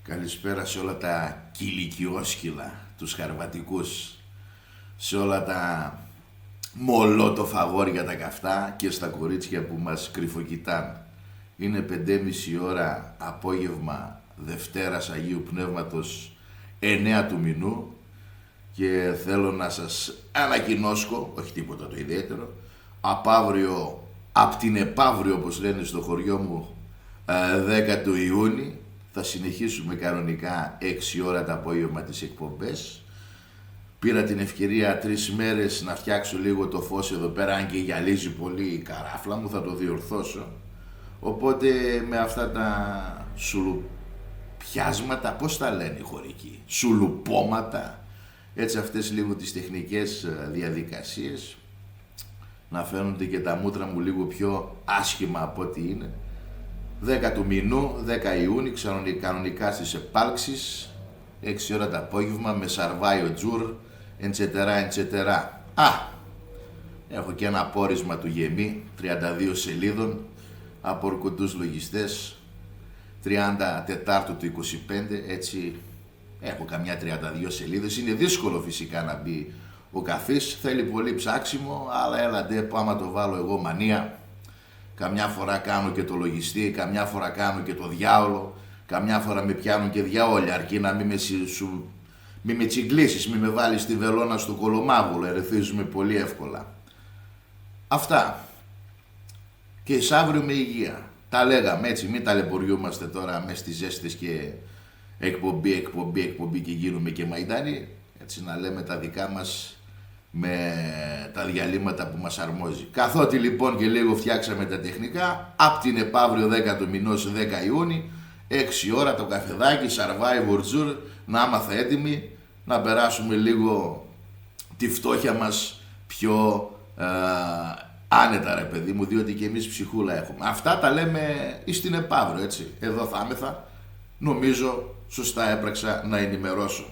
Καλησπέρα σε όλα τα κηλικιόσκυλα, τους χαρβατικούς, σε όλα τα μολότοφ αγόρια τα καυτά και στα κορίτσια που μας κρυφοκοιτάν. Είναι 5:30 ώρα απόγευμα Δευτέρας Αγίου Πνεύματος 9 του μηνού και θέλω να σας ανακοινώσω, όχι τίποτα το ιδιαίτερο, απ' αύριο, απ' την επαύριο όπως λένε στο χωριό μου, 10 του Ιούνιου, θα συνεχίσουμε κανονικά 6 ώρα το απόγευμα τις εκπομπές. Πήρα την ευκαιρία 3 μέρες να φτιάξω λίγο το φως εδώ πέρα, αν και γυαλίζει πολύ η καράφλα μου, θα το διορθώσω. Οπότε με αυτά τα σουλουπιάσματα, πώς τα λένε οι χωρικοί, σουλουπώματα, έτσι αυτές λίγο τις τεχνικές διαδικασίες, να φαίνονται και τα μούτρα μου λίγο πιο άσχημα από ό,τι είναι. 10 του μηνού, 10 Ιούνιου, κανονικά στις επάλξεις, 6 ώρα το απόγευμα, με Σαρβάιο Τζουρ, εντσετέρα. Έχω και ένα πόρισμα του Γεμή, 32 σελίδων, από ορκωτούς λογιστές, 34 του 25, έτσι έχω καμιά 32 σελίδες. Είναι δύσκολο φυσικά να μπει ο καθής, θέλει πολύ ψάξιμο, αλλά έλαντε, άμα το βάλω εγώ μανία, καμιά φορά κάνω και το λογιστή, καμιά φορά κάνω και το διάολο, καμιά φορά με πιάνουν και διαόλια, αρκεί να μην με τσιγκλίσεις, μην με βάλεις τη βελόνα στο κολομάγουλο, ερεθίζουμε πολύ εύκολα. Αυτά. Και εσ' αύριο με υγεία. Τα λέγαμε έτσι, μην ταλαιπωριούμαστε τώρα μες στις ζέστες και εκπομπή και γίνουμε και μαϊντάνοι. Έτσι να λέμε τα δικά μας με τα διαλύματα που μας αρμόζει. Καθότι λοιπόν και λίγο φτιάξαμε τα τεχνικά, απ' την επαύριο 10 του μηνός 10 Ιούνιου, 6 ώρα το καφεδάκι, Survivor Jour, να είμαστε έτοιμοι να περάσουμε λίγο τη φτώχεια μας πιο άνετα, ρε παιδί μου, διότι και εμείς ψυχούλα έχουμε. Αυτά τα λέμε εις την επαύριο, έτσι. Εδώ θάμεθα, νομίζω σωστά έπραξα να ενημερώσω.